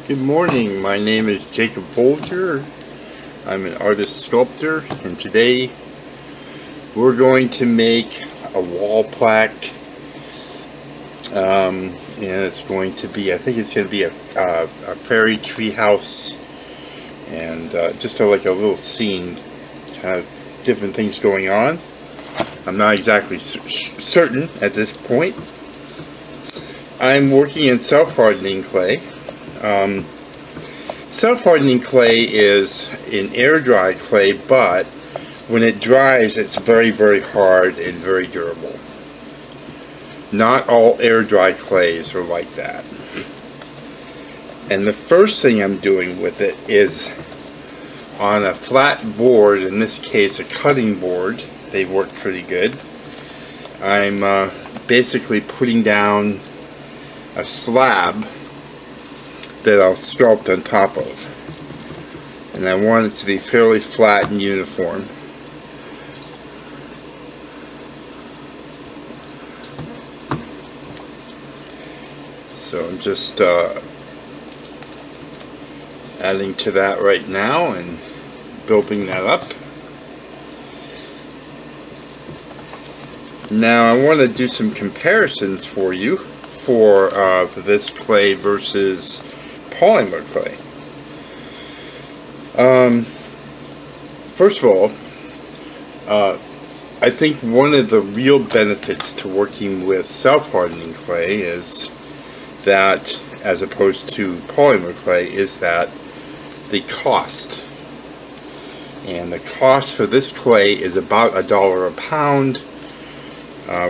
Good morning, my name is Jacob Folger. I'm an artist sculptor, and today we're going to make a wall plaque, and it's going to be, I think it's going to be a fairy tree house, and just like a little scene, kind of different things going on. I'm not exactly certain at this point. I'm working in self-hardening clay. Self-hardening clay is an air-dry clay, but when it dries, it's very, very hard and very durable. Not all air-dry clays are like that. And the first thing I'm doing with it is on a flat board, in this case a cutting board. They work pretty good. I'm basically putting down a slab that I'll sculpt on top of, and I want it to be fairly flat and uniform. So I'm just adding to that right now and building that up. Now I want to do some comparisons for you for this clay versus polymer clay. First of all, I think one of the real benefits to working with self-hardening clay is that, as opposed to polymer clay, is that the cost. And the cost for this clay is about $1 a pound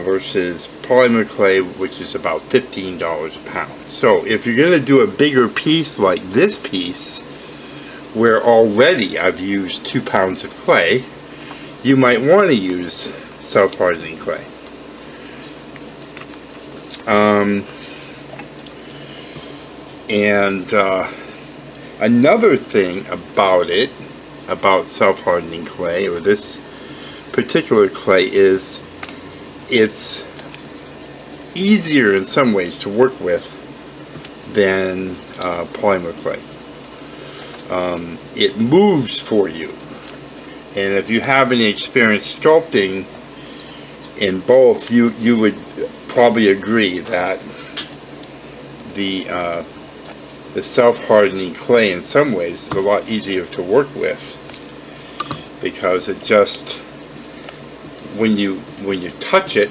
versus polymer clay, which is about $15 a pound. So if you're going to do a bigger piece like this piece, where already I've used 2 pounds of clay, you might want to use self-hardening clay. Another thing about self-hardening clay, or this particular clay, is it's easier in some ways to work with than polymer clay. It moves for you, and if you have any experience sculpting in both, you would probably agree that the self-hardening clay in some ways is a lot easier to work with, because it just, when you touch it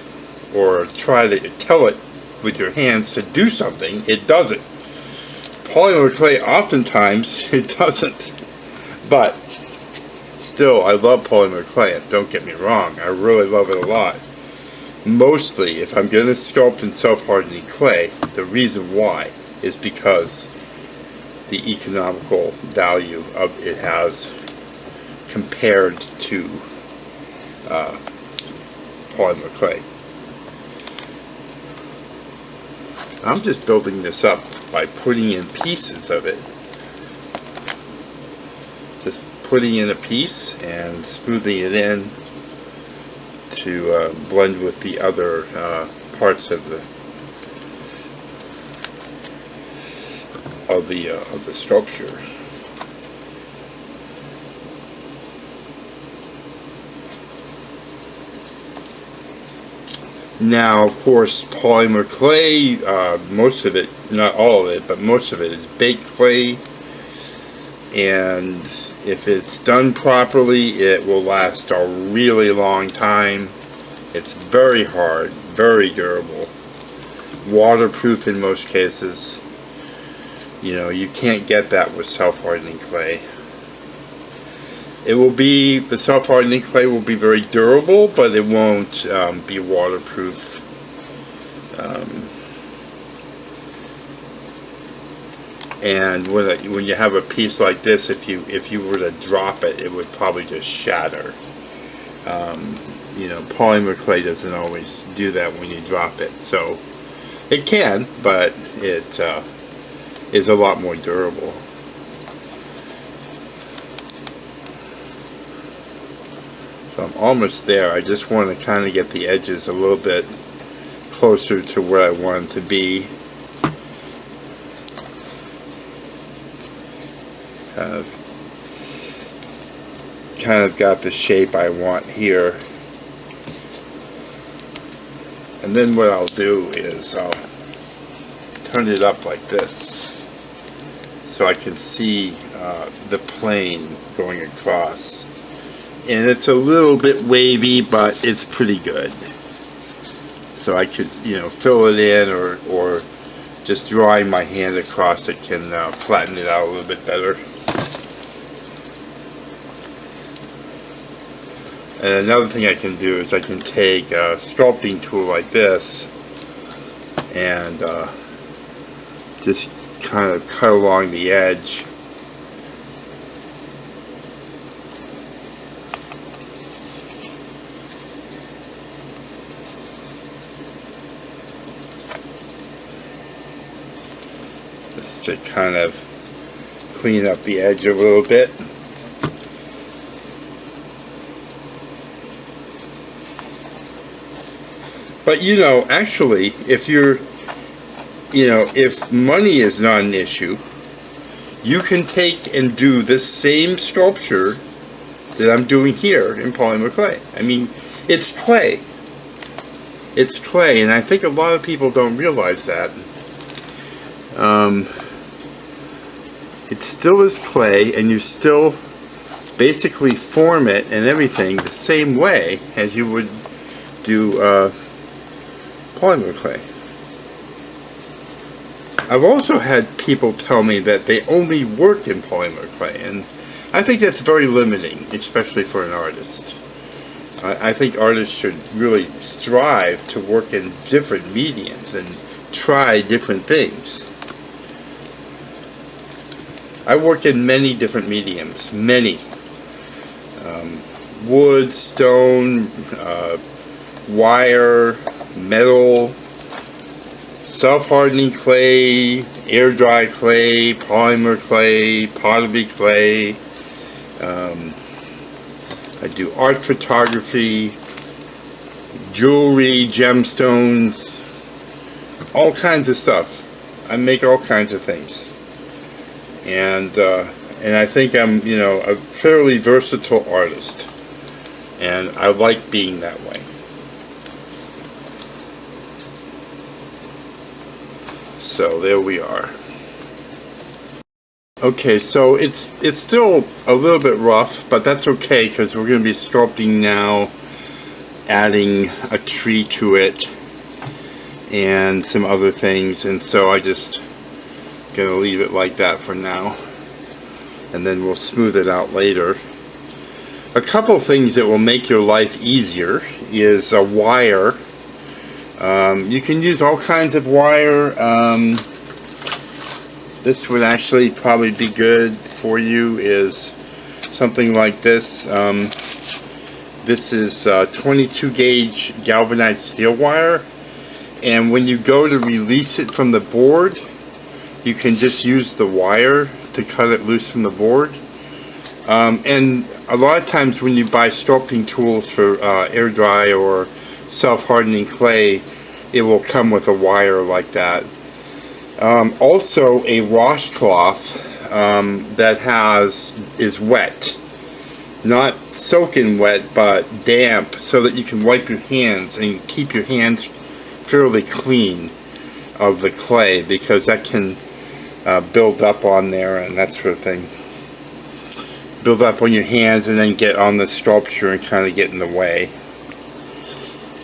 or try to tell it with your hands to do something, it does it. Polymer clay, oftentimes it doesn't. But still, I love polymer clay, don't get me wrong, I really love it a lot. Mostly, if I'm going to sculpt in self-hardening clay, the reason why is because the economical value of it has compared to polymer clay. I'm just building this up by putting in pieces of it. Just putting in a piece and smoothing it in to blend with the other parts of the sculpture. Now, of course, polymer clay, most of it, not all of it, but most of it is baked clay, and if it's done properly, it will last a really long time. It's very hard, very durable, waterproof in most cases. You know, you can't get that with self-hardening clay. The self-hardening clay will be very durable, but it won't be waterproof. And when you have a piece like this, if you were to drop it, it would probably just shatter. You know, polymer clay doesn't always do that when you drop it. So it can, but it is a lot more durable. So I'm almost there. I just want to kind of get the edges a little bit closer to where I want them to be. kind of got the shape I want here. And then what I'll do is I'll turn it up like this so I can see the plane going across. And it's a little bit wavy, but it's pretty good. So I could, you know, fill it in, or just drawing my hand across it can flatten it out a little bit better. And another thing I can do is I can take a sculpting tool like this and just kind of cut along the edge. Just to kind of clean up the edge a little bit. But you know, actually, if you're, you know, if money is not an issue, you can take and do this same sculpture that I'm doing here in polymer clay. I mean, it's clay. It's clay, and I think a lot of people don't realize that. It still is clay, and you still basically form it and everything the same way as you would do polymer clay. I've also had people tell me that they only work in polymer clay, and I think that's very limiting, especially for an artist. I think artists should really strive to work in different mediums and try different things. I work in many different mediums, many. Wood, stone, wire, metal, self-hardening clay, air dry clay, polymer clay, pottery clay. I do art photography, jewelry, gemstones, all kinds of stuff. I make all kinds of things. And I think I'm, you know, a fairly versatile artist, and I like being that way. So there we are. Okay, so it's still a little bit rough, but that's okay because we're going to be sculpting now, adding a tree to it and some other things, and so I just gonna leave it like that for now, and then we'll smooth it out later. A couple things that will make your life easier is a wire. You can use all kinds of wire. This would actually probably be good for you, is something like this. This is 22 gauge galvanized steel wire, and when you go to release it from the board, you can just use the wire to cut it loose from the board. And a lot of times when you buy sculpting tools for air dry or self-hardening clay, it will come with a wire like that. Also a washcloth that is wet, not soaking wet but damp, so that you can wipe your hands and keep your hands fairly clean of the clay, because that can build up on there and that sort of thing. Build up on your hands and then get on the sculpture and kind of get in the way.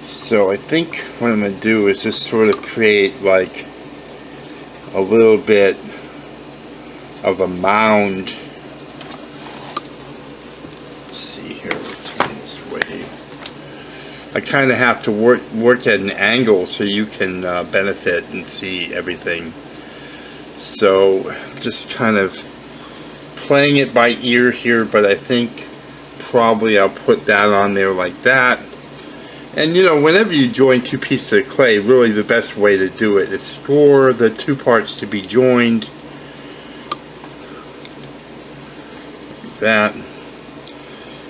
So I think what I'm going to do is just sort of create like a little bit of a mound. Let's see here, we'll turn this way. I kind of have to work at an angle so you can benefit and see everything. So just kind of playing it by ear here, but I think probably I'll put that on there like that. And you know, whenever you join two pieces of clay, really the best way to do it is score the two parts to be joined. Like that.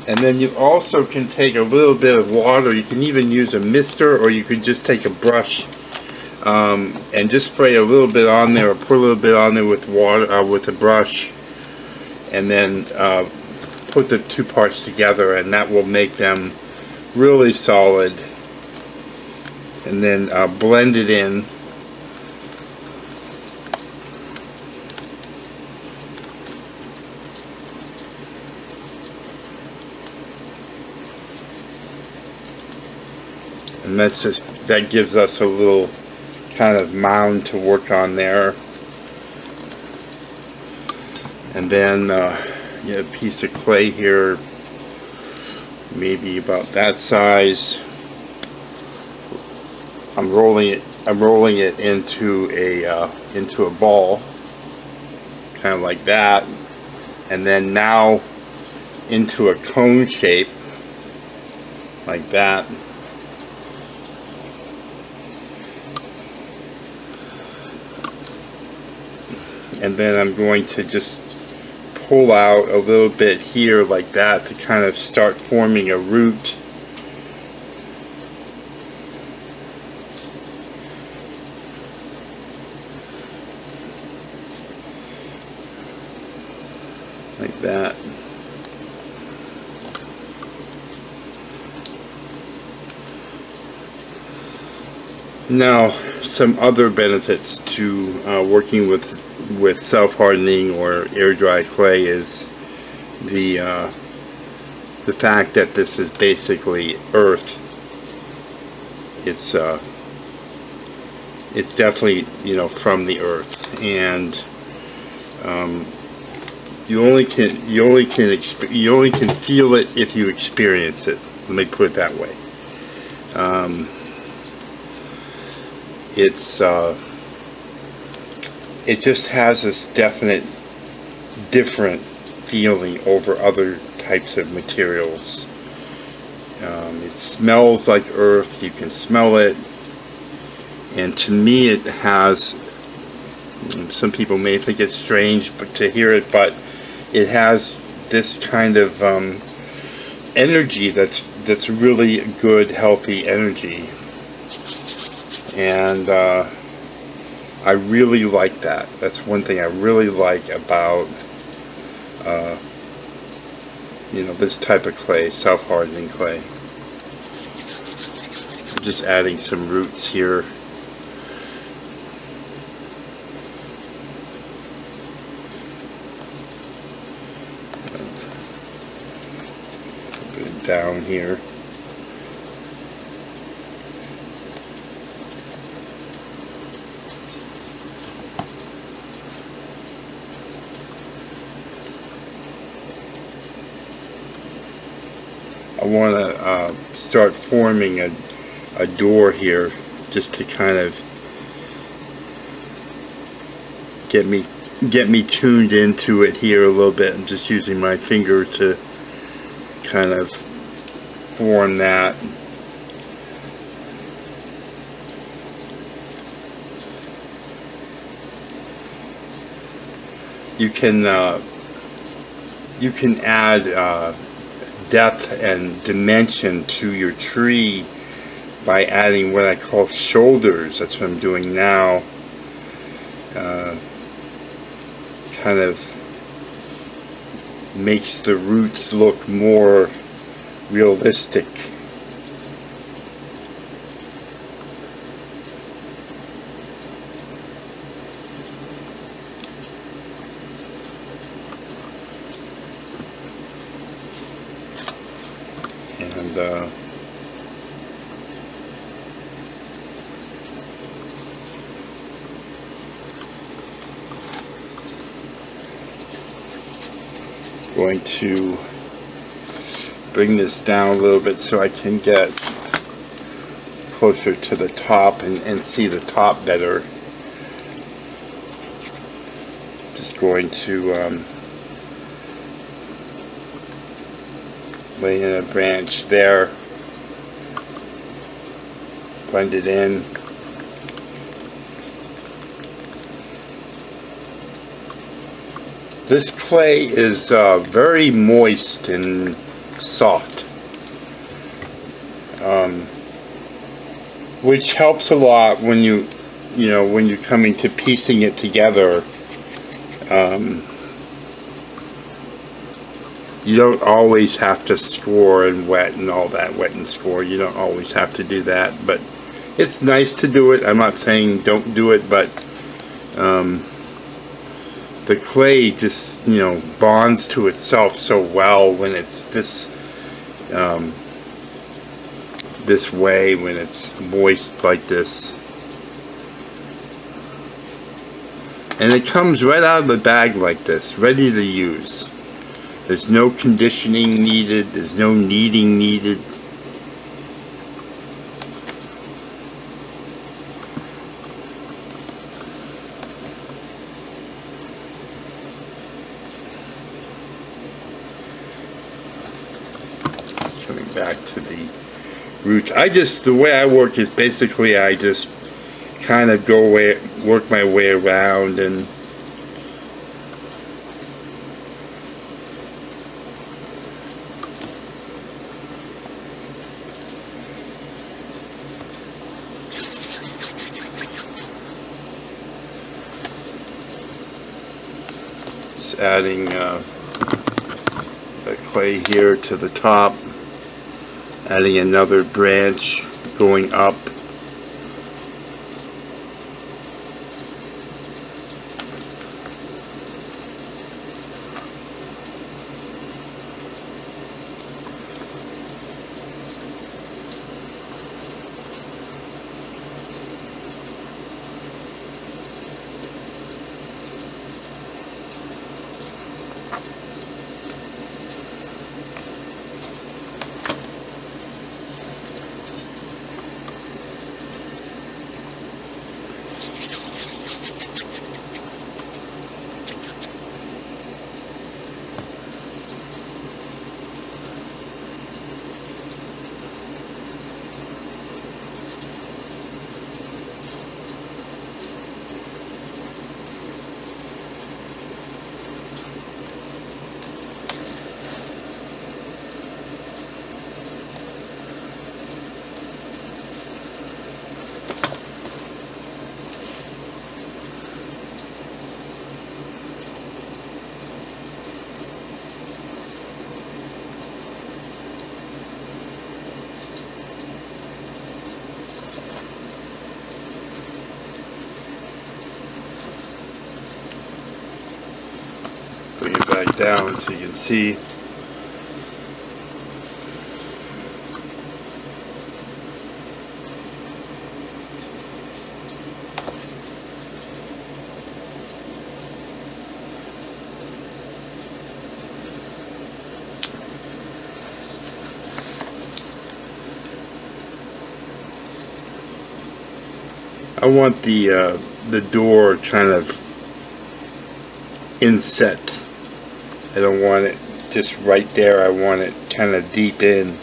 And then you also can take a little bit of water. You can even use a mister, or you could just take a brush and just spray a little bit on there, or put a little bit on there with water, with a brush, and then put the two parts together, and that will make them really solid. And then blend it in. And that gives us a little kind of mound to work on there. And then you have a piece of clay here, maybe about that size. I'm rolling it into a ball, kind of like that, and then now into a cone shape, like that. And then I'm going to just pull out a little bit here like that to kind of start forming a root. Like that. Now, some other benefits to working with self-hardening or air dry clay is the fact that this is basically earth. It's definitely, from the earth, and you only can feel it if you experience it. Let me put it that way. It just has this different feeling over other types of materials. It smells like earth. You can smell it, and to me, it has. Some people may think it's strange, but to hear it, but it has this kind of energy that's really good, healthy energy, and I really like that. That's one thing I really like about this type of clay, self-hardening clay. I'm just adding some roots here. Put it down here. I want to start forming a door here, just to kind of get me tuned into it here a little bit. I'm just using my finger to kind of form that. You can add depth and dimension to your tree by adding what I call shoulders. That's what I'm doing now. Kind of makes the roots look more realistic. And going to bring this down a little bit so I can get closer to the top and see the top better. Just going to lay in a branch there, blend it in. This clay is very moist and soft, which helps a lot when when you're coming to piecing it together. You don't always have to score and wet and all that, wet and score. You don't always have to do that, but it's nice to do it. I'm not saying don't do it, but the clay just, you know, bonds to itself so well when it's this this way, when it's moist like this. And it comes right out of the bag like this, ready to use. There's no conditioning needed, there's no kneading needed. Coming back to the roots. The way I work is basically I just kind of work my way around and just adding the clay here to the top, adding another branch going up. Bring it back down so you can see. I want the door kind of inset. I don't want it just right there. I want it kind of deep in.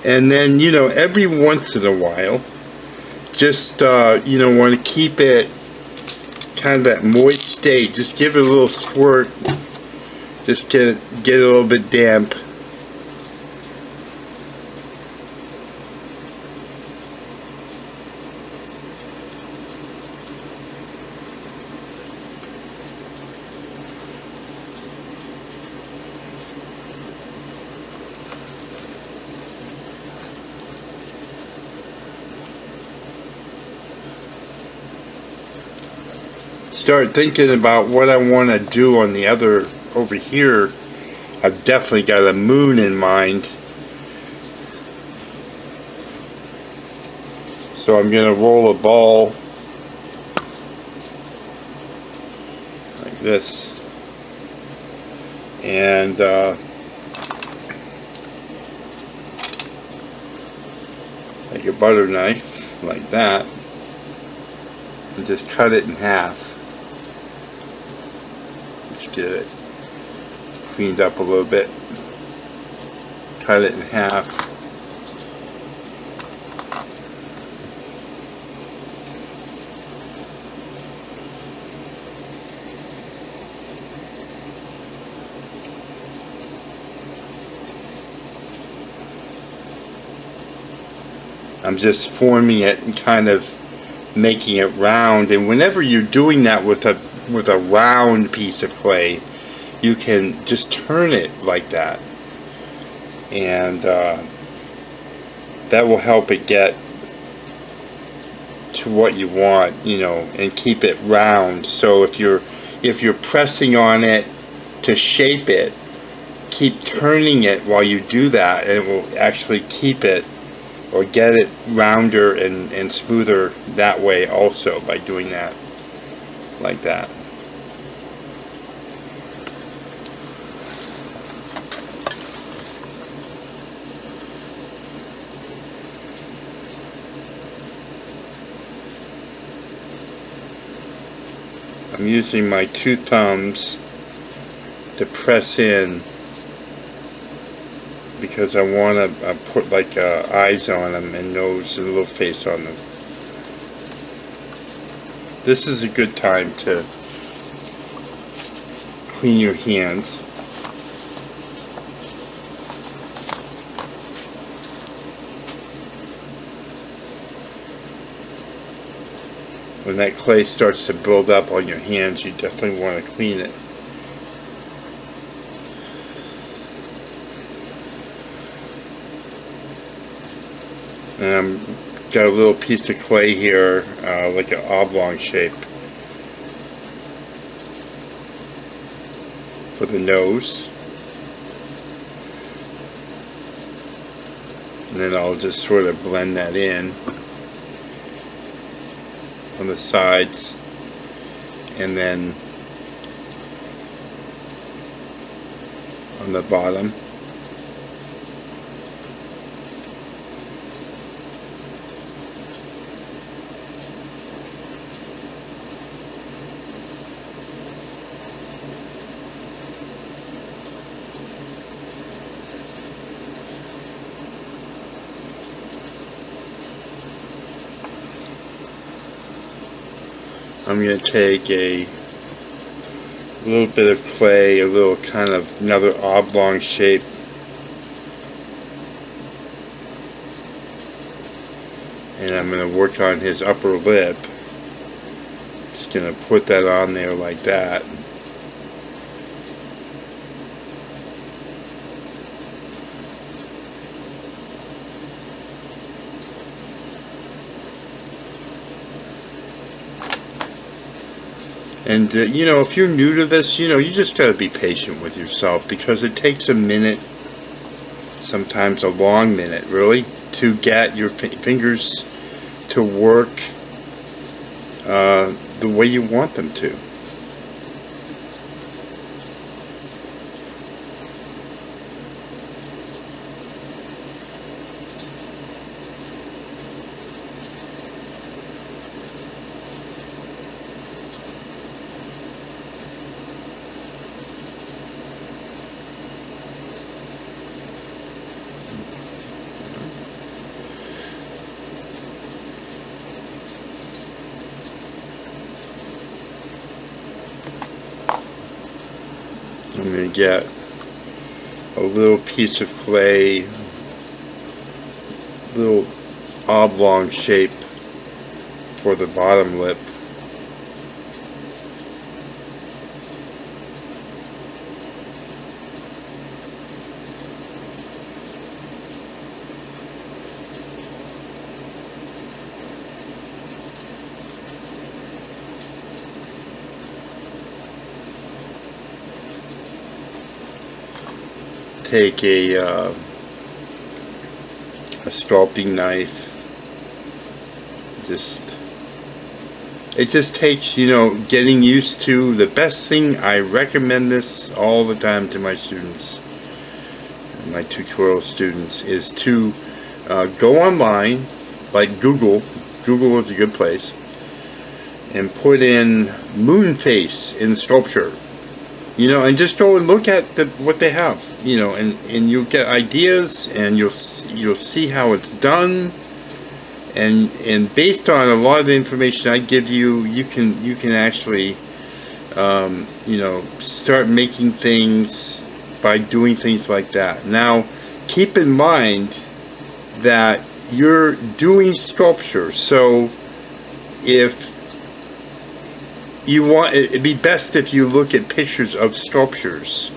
And then, you know, every once in a while, just, you know, want to keep it kind of that moist state. Just give it a little squirt. Just get it a little bit damp. Start thinking about what I want to do on the other over here. I've definitely got a moon in mind, so I'm going to roll a ball like this, and take a butter knife like that and just cut it in half. Get it cleaned up a little bit, cut it in half, I'm just forming it and kind of making it round. And whenever you're doing that with a round piece of clay, you can just turn it like that, and that will help it get to what you want, you know, and keep it round. So if you're pressing on it to shape it, keep turning it while you do that, and it will actually keep it or get it rounder and smoother that way also, by doing that like that. I'm using my two thumbs to press in because I want to put like eyes on them and nose and a little face on them. This is a good time to clean your hands. When that clay starts to build up on your hands, you definitely want to clean it. And I've got a little piece of clay here, like an oblong shape for the nose. And then I'll just sort of blend that in on the sides, and then on the bottom. I'm going to take a little bit of clay, a little kind of another oblong shape, and I'm going to work on his upper lip. Just going to put that on there like that. And you know, if you're new to this, you know, you just got to be patient with yourself, because it takes a minute, sometimes a long minute, really, to get your fingers to work the way you want them to. I'm going to get a little piece of clay, little oblong shape for the bottom lip. Take a sculpting knife. It just takes, you know, getting used to. The best thing, I recommend this all the time to my students, my tutorial students, is to go online, like Google. Google is a good place, and put in moon face in sculpture. You know, and just go and look at what they have, you know, and you'll get ideas, and you'll see how it's done, and based on a lot of the information I give you, you can actually, you know, start making things by doing things like that. Now, keep in mind that you're doing sculpture, so if you want, it'd be best if you look at pictures of sculptures.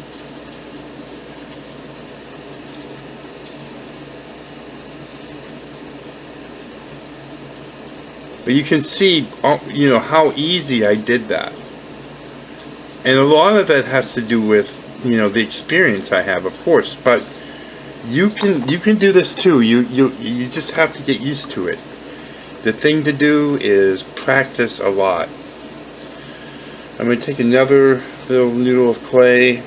But you can see, you know, how easy I did that. And a lot of that has to do with, you know, the experience I have, of course. But you can do this too. You just have to get used to it. The thing to do is practice a lot. I'm going to take another little noodle of clay.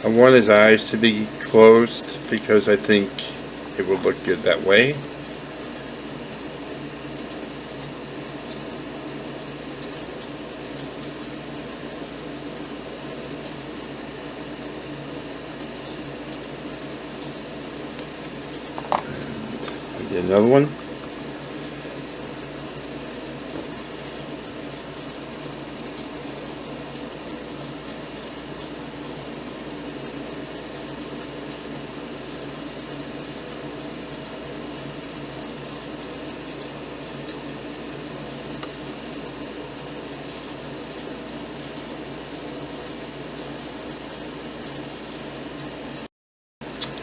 I want his eyes to be closed because I think it will look good that way. Get another one.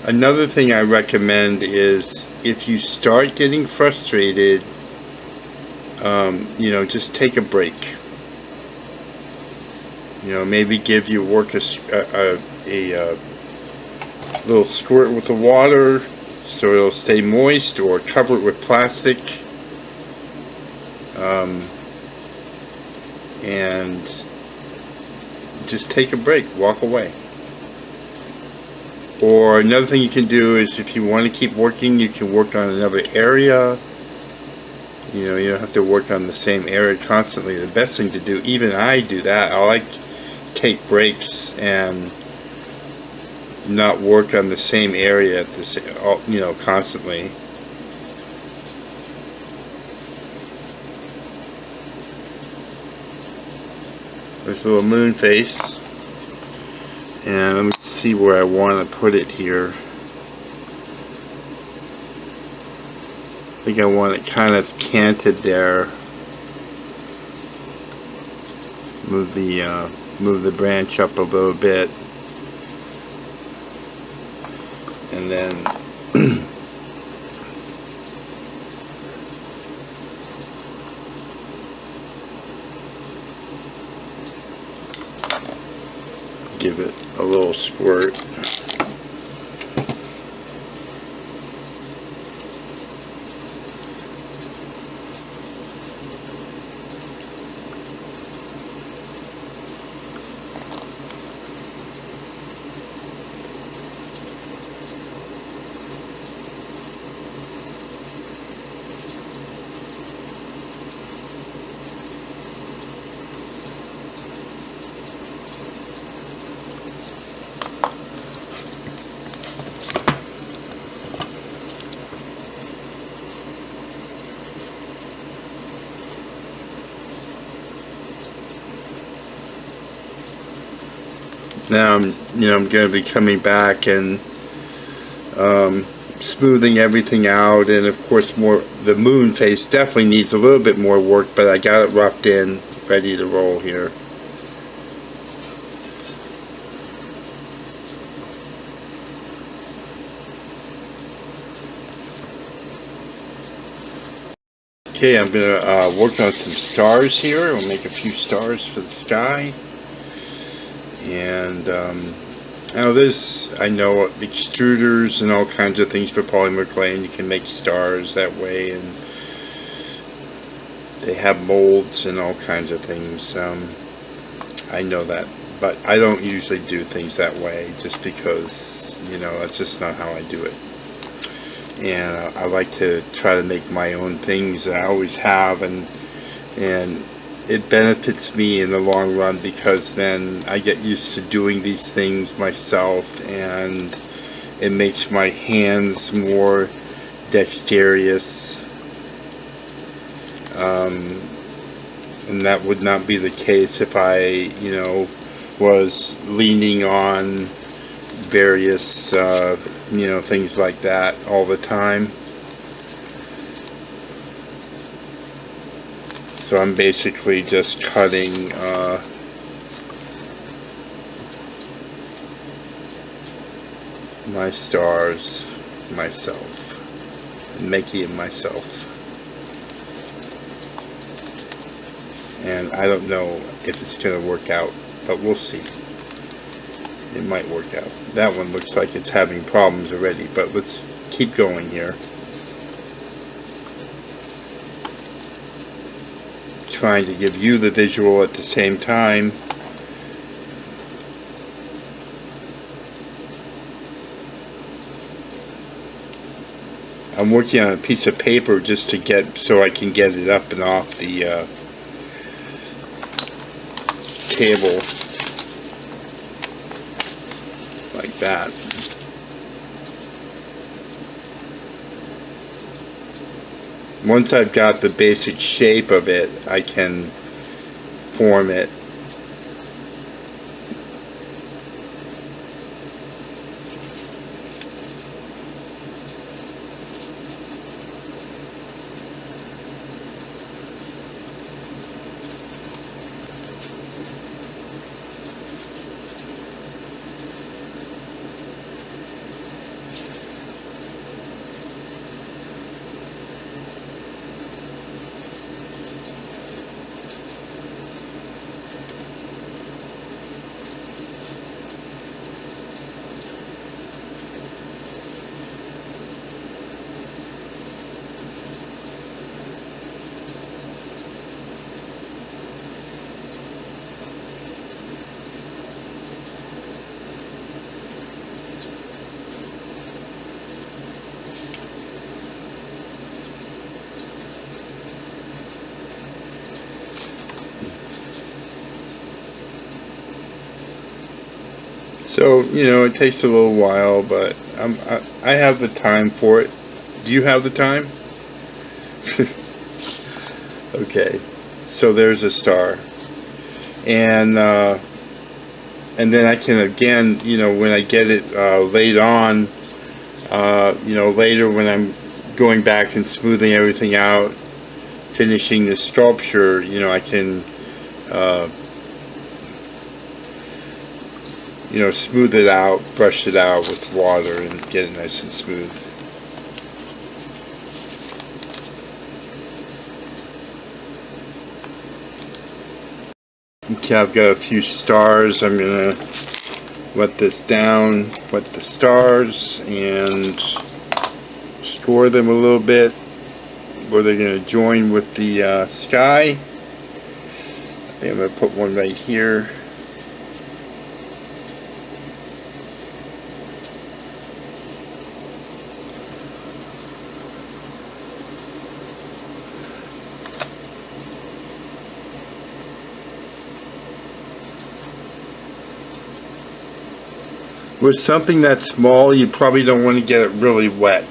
Another thing I recommend is if you start getting frustrated, you know, just take a break. You know, maybe give your work a little squirt with the water so it'll stay moist, or cover it with plastic, and just take a break, walk away. Or another thing you can do is, if you want to keep working, you can work on another area. You know, you don't have to work on the same area constantly. The best thing to do, even I do that, I like to take breaks and not work on the same area at the same, you know, constantly. There's a little moon face. And let me see where I want to put it here. I think I want it kind of canted there. Move the branch up a little bit, and then give it a little squirt. Now I'm going to be coming back and smoothing everything out, and of course the moon face definitely needs a little bit more work, but I got it roughed in, ready to roll here. Okay, I'm going to work on some stars here. I'll make a few stars for the sky. And now I know extruders and all kinds of things for polymer clay, and you can make stars that way, and they have molds and all kinds of things. I know that, but I don't usually do things that way, just because, you know, that's just not how I do it. And I like to try to make my own things, and I always have, and it benefits me in the long run, because then I get used to doing these things myself, and it makes my hands more dexterous, and that would not be the case if I, you know, was leaning on various you know, things like that all the time. So I'm basically just cutting my stars myself and making it myself. And I don't know if it's going to work out, but we'll see. It might work out. That one looks like it's having problems already, but let's keep going here. Trying to give you the visual at the same time. I'm working on a piece of paper just to get, so I can get it up and off the table like that. Once I've got the basic shape of it, I can form it. So, you know, it takes a little while, but I have the time for it. Do you have the time? Okay, so there's a star. And then I can, again, you know, when I get it laid on, you know, later when I'm going back and smoothing everything out, finishing the sculpture, you know, I can you know, smooth it out, brush it out with water and get it nice and smooth. Okay, I've got a few stars. I'm gonna wet this down, wet the stars, and score them a little bit where they're gonna join with the sky. I think I'm gonna put one right here. With something that small, you probably don't want to get it really wet.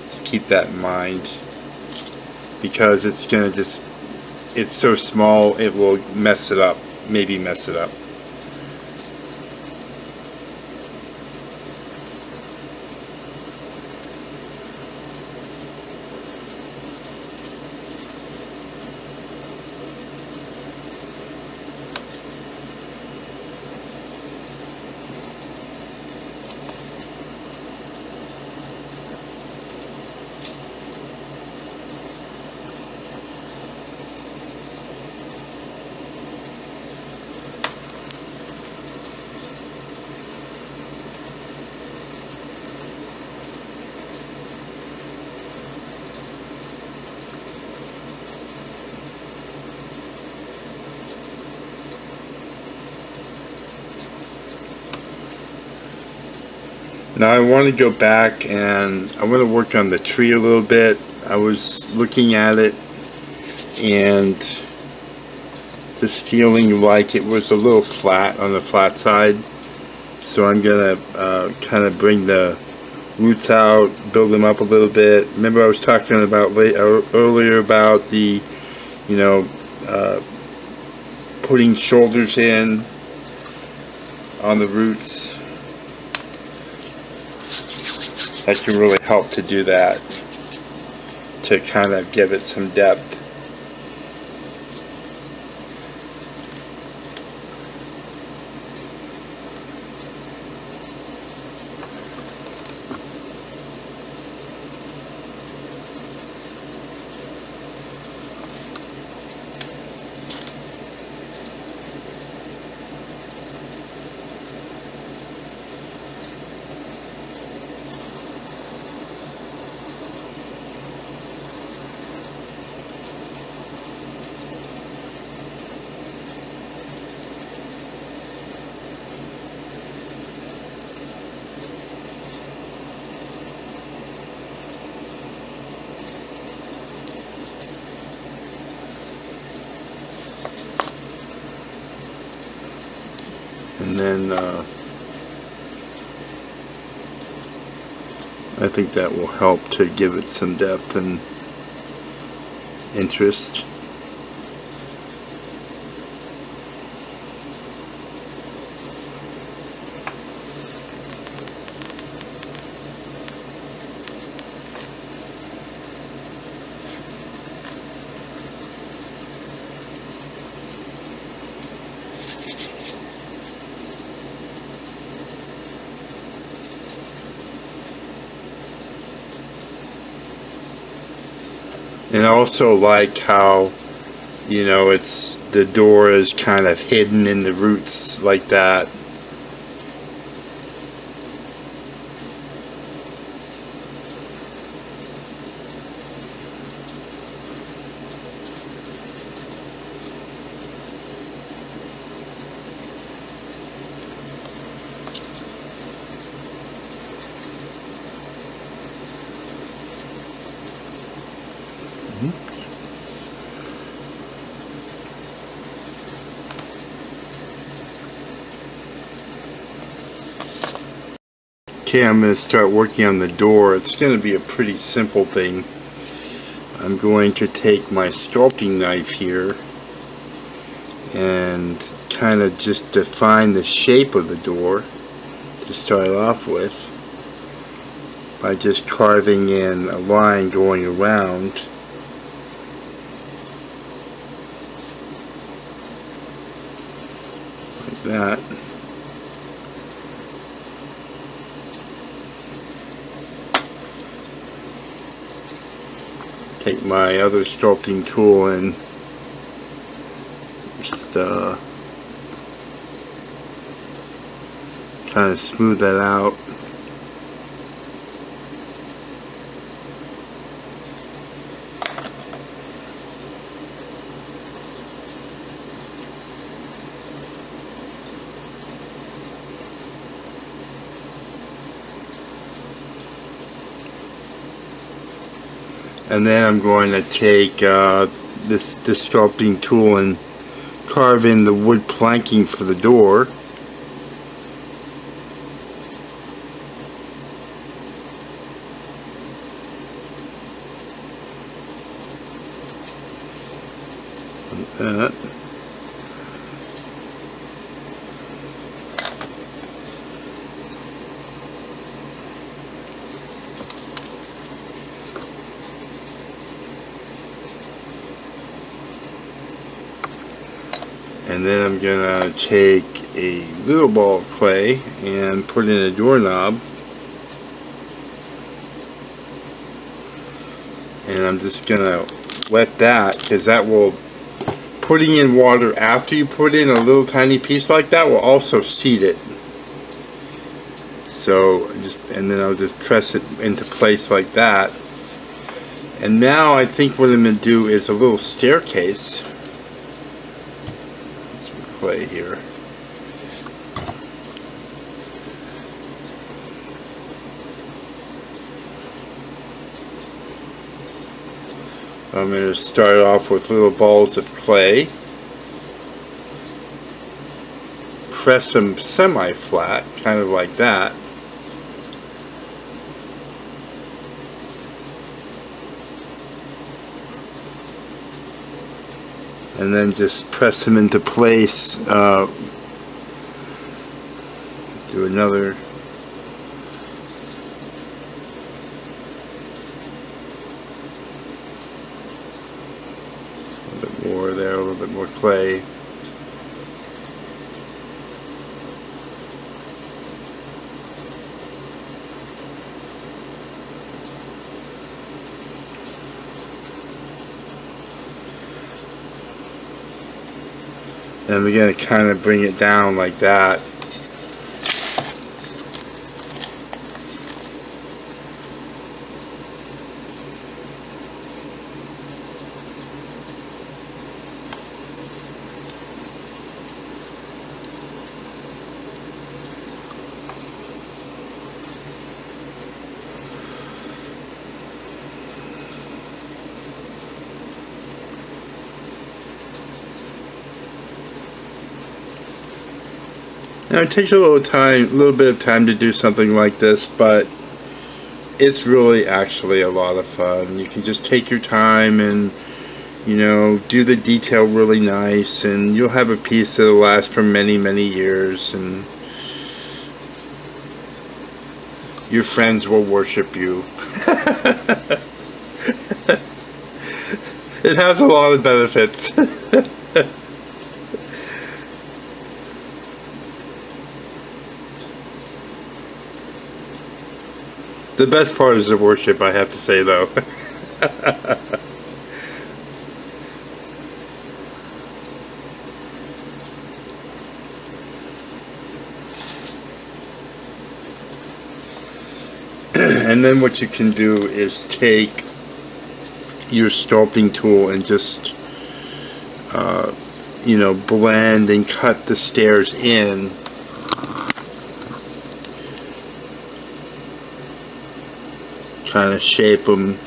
Just keep that in mind, because it's gonna just, it's so small it will mess it up, maybe mess it up. Now I want to go back and I want to work on the tree a little bit. I was looking at it and just feeling like it was a little flat on the flat side. So I'm going to kind of bring the roots out, build them up a little bit. Remember I was talking about earlier about the, you know, putting shoulders in. on the roots. That can really help to do that, to kind of give it some depth. And then I think that will help to give it some depth and interest. And I also like how, you know, it's, the door is kind of hidden in the roots like that. Okay, I'm going to start working on the door. It's going to be a pretty simple thing. I'm going to take my sculpting knife here and kind of just define the shape of the door to start off with by just carving in a line going around. Like that. Take my other sculpting tool and just kind of smooth that out. And then I'm going to take this sculpting tool and carve in the wood planking for the door. Like that. And then I'm going to take a little ball of clay and put in a doorknob. And I'm just going to wet that, because that will, putting in water after you put in a little tiny piece like that will also seed it. So, and then I'll just press it into place like that. And now I think what I'm going to do is a little staircase. Clay here. I'm going to start off with little balls of clay. Press them semi-flat, kind of like that. And then just press them into place Do another. A little bit more there, a little bit more clay. And we're going to kind of bring it down like that. Now it takes a little bit of time to do something like this, but it's really actually a lot of fun. You can just take your time and, you know, do the detail really nice, and you'll have a piece that'll last for many, many years, and your friends will worship you. It has a lot of benefits. The best part is the worship, I have to say, though. And then what you can do is take your sculpting tool and just, you know, blend and cut the stairs in. Kind of shape them.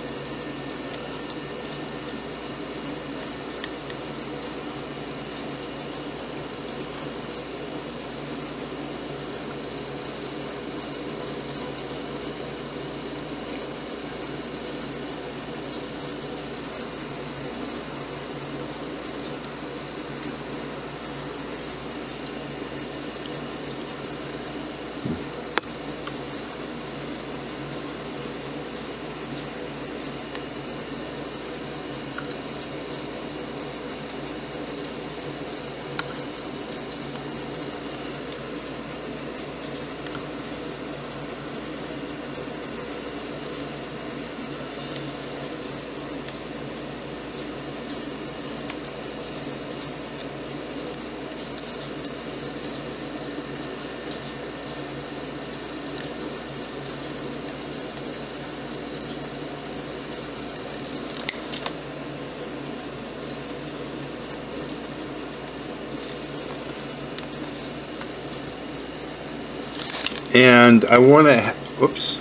And I want to, whoops,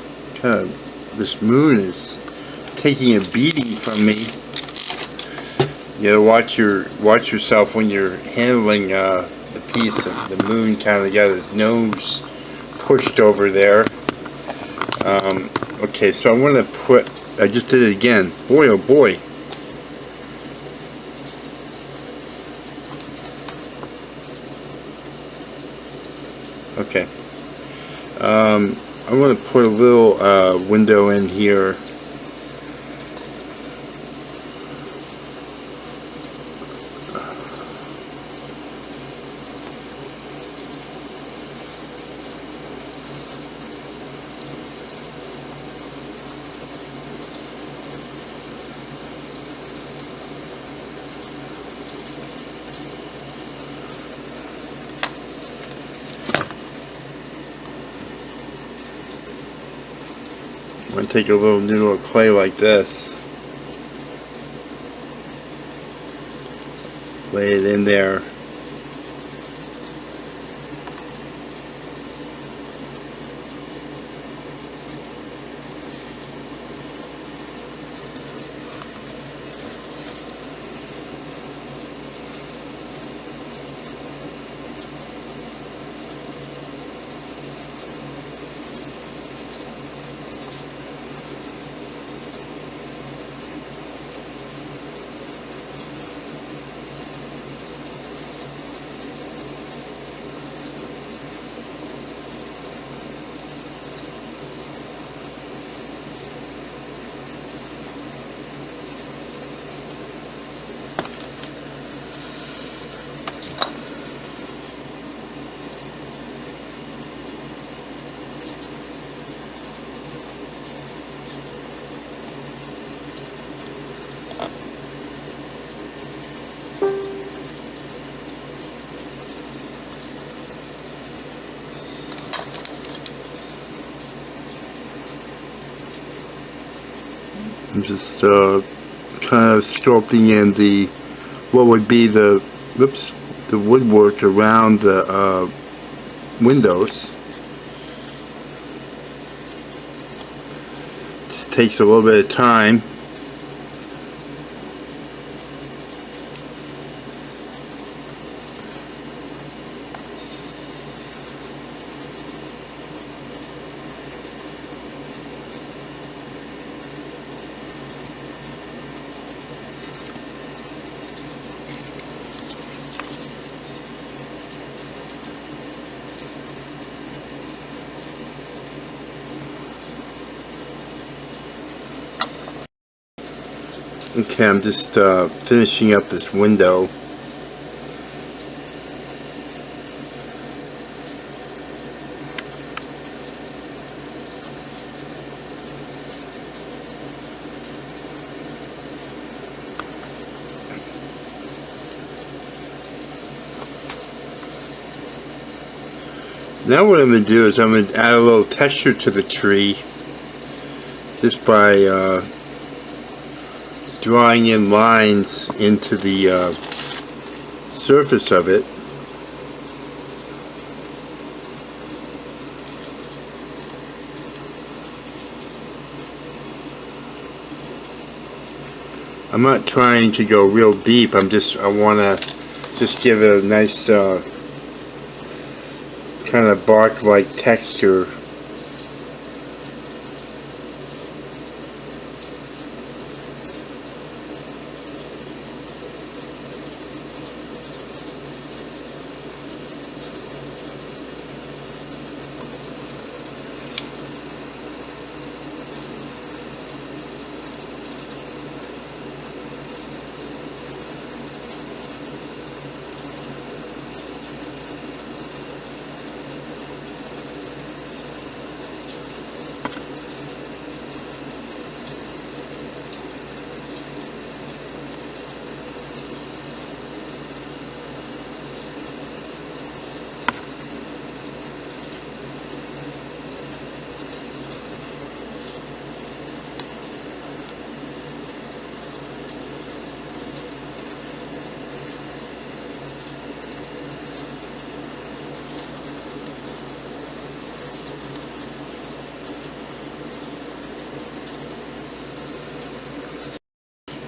this moon is taking a beating from me. You gotta watch yourself when you're handling the piece. Of the moon kind of got his nose pushed over there. Okay, so I want to put, I just did it again. Boy, oh boy. Okay. I want to put a little window in here. I'm going to take a little noodle of clay like this, lay it in there, I'm just kind of sculpting in the what would be the the woodwork around the windows. Just takes a little bit of time. Okay, I'm just finishing up this window. Now what I'm going to do is I'm going to add a little texture to the tree just by drawing in lines into the surface of it. I'm not trying to go real deep. I want to just give it a nice kind of bark-like texture.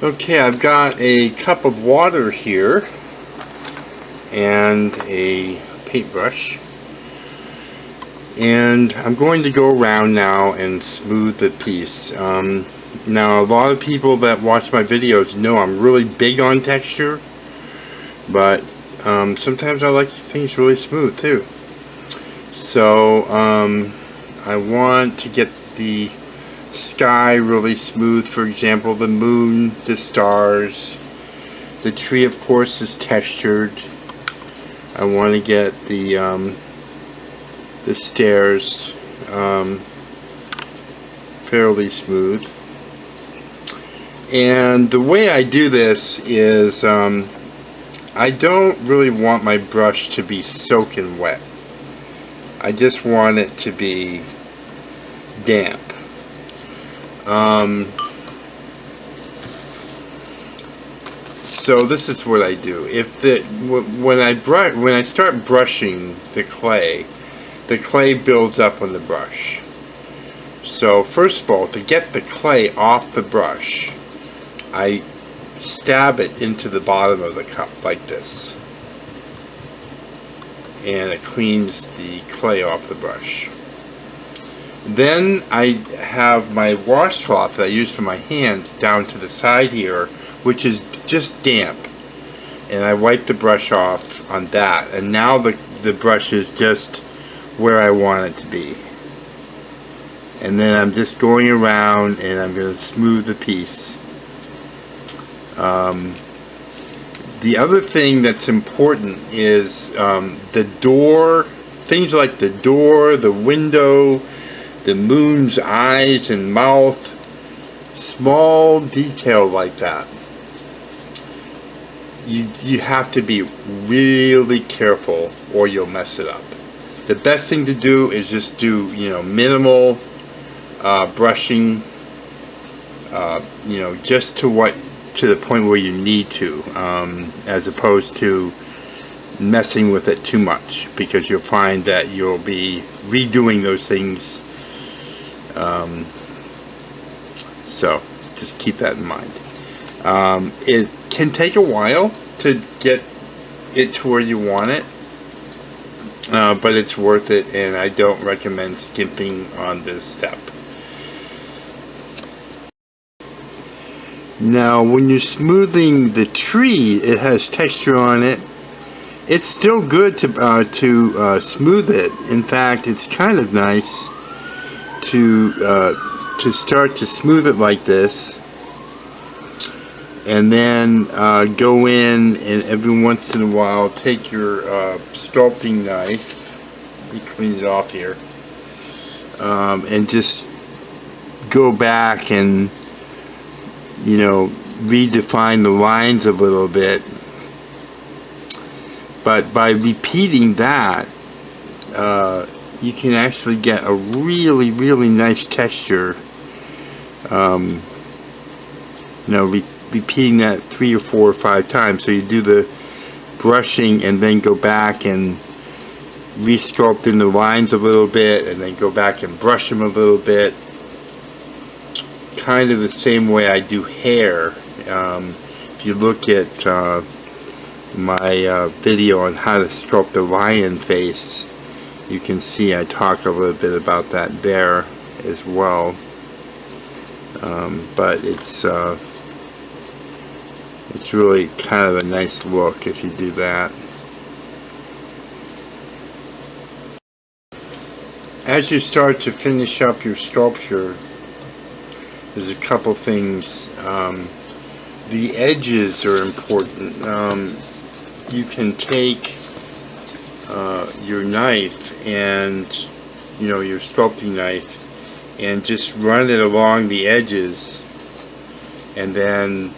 Okay, I've got a cup of water here and a paintbrush, and I'm going to go around now and smooth the piece. Now, a lot of people that watch my videos know I'm really big on texture, but sometimes I like things really smooth too. So I want to get the sky really smooth. For example, the moon, the stars, the tree of course is textured. I want to get the stairs fairly smooth. And the way I do this is I don't really want my brush to be soaking wet. I just want it to be damp. So this is what I do. When I start brushing the clay builds up on the brush. So first of all, to get the clay off the brush, I stab it into the bottom of the cup like this, and it cleans the clay off the brush. Then I have my washcloth that I use for my hands down to the side here, which is just damp, and I wipe the brush off on that, and now the brush is just where I want it to be. And then I'm just going around and I'm going to smooth the piece. The other thing that's important is the door, things like the door, the window, the moon's eyes and mouth, small detail like that. You have to be really careful or you'll mess it up. The best thing to do is just do, minimal brushing you know, just to the point where you need to, as opposed to messing with it too much, because you'll find that you'll be redoing those things. So just keep that in mind. It can take a while to get it to where you want it, but it's worth it, and I don't recommend skimping on this step. Now when you're smoothing the tree, it has texture on it. It's still good to smooth it. In fact, it's kind of nice to start to smooth it like this, and then go in and every once in a while take your sculpting knife. Let me clean it off here, and just go back and, you know, redefine the lines a little bit. But by repeating that, you can actually get a really, really nice texture. You know, repeating that 3 or 4 or 5 times. So you do the brushing and then go back and re-sculpt in the lines a little bit, and then go back and brush them a little bit. Kind of the same way I do hair. If you look at my video on how to sculpt a lion face, you can see I talk a little bit about that there as well. But it's really kind of a nice look if you do that. As you start to finish up your sculpture, there's a couple things. The edges are important. You can take your knife, and, you know, your sculpting knife, and just run it along the edges, and then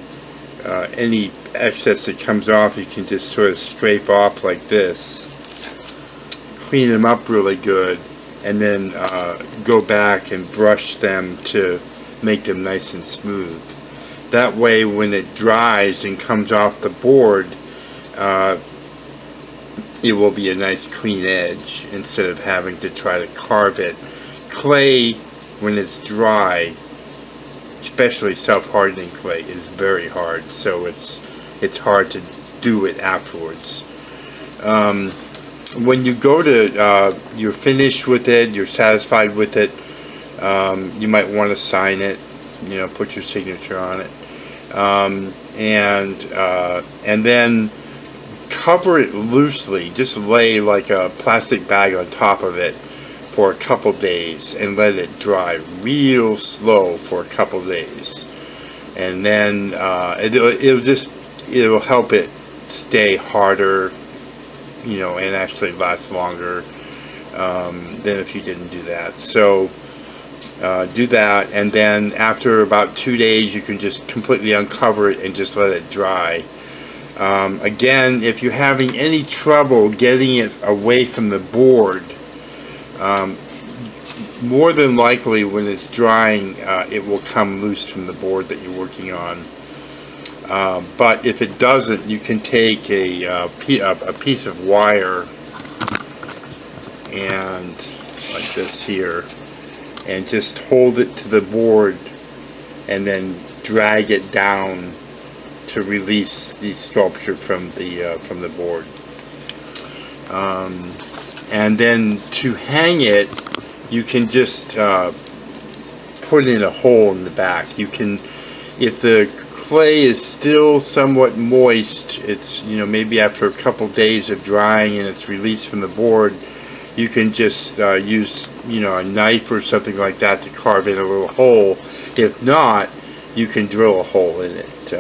any excess that comes off you can just sort of scrape off like this, clean them up really good, and then go back and brush them to make them nice and smooth. That way when it dries and comes off the board, it will be a nice clean edge instead of having to try to carve it. Clay, when it's dry, especially self-hardening clay, is very hard, so it's hard to do it afterwards. When you go to you're finished with it, you're satisfied with it, you might want to sign it, you know, put your signature on it, and then cover it loosely. Just lay like a plastic bag on top of it for a couple days and let it dry real slow for a couple days, and then it'll help it stay harder, you know, and actually last longer than if you didn't do that. So do that, and then after about 2 days you can just completely uncover it and just let it dry. Again, if you're having any trouble getting it away from the board, more than likely when it's drying it will come loose from the board that you're working on. But if it doesn't, you can take a piece of wire, and like this here, and just hold it to the board and then drag it down to release the sculpture from the board. And then to hang it, you can just put in a hole in the back. You can, if the clay is still somewhat moist, it's, you know, maybe after a couple days of drying and it's released from the board, you can just use, you know, a knife or something like that to carve in a little hole. If not, you can drill a hole in it,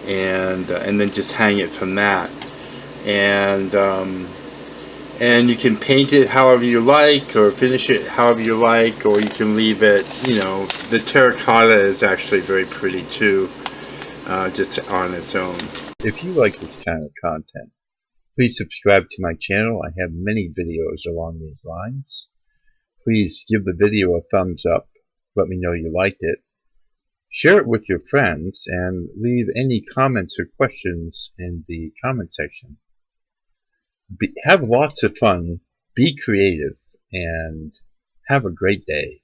and then just hang it from that. And you can paint it however you like, or finish it however you like, or you can leave it, you know, the terracotta is actually very pretty too, just on its own. If you like this kind of content, please subscribe to my channel. I have many videos along these lines. Please give the video a thumbs up. Let me know you liked it. Share it with your friends and leave any comments or questions in the comment section. Have lots of fun, be creative, and have a great day.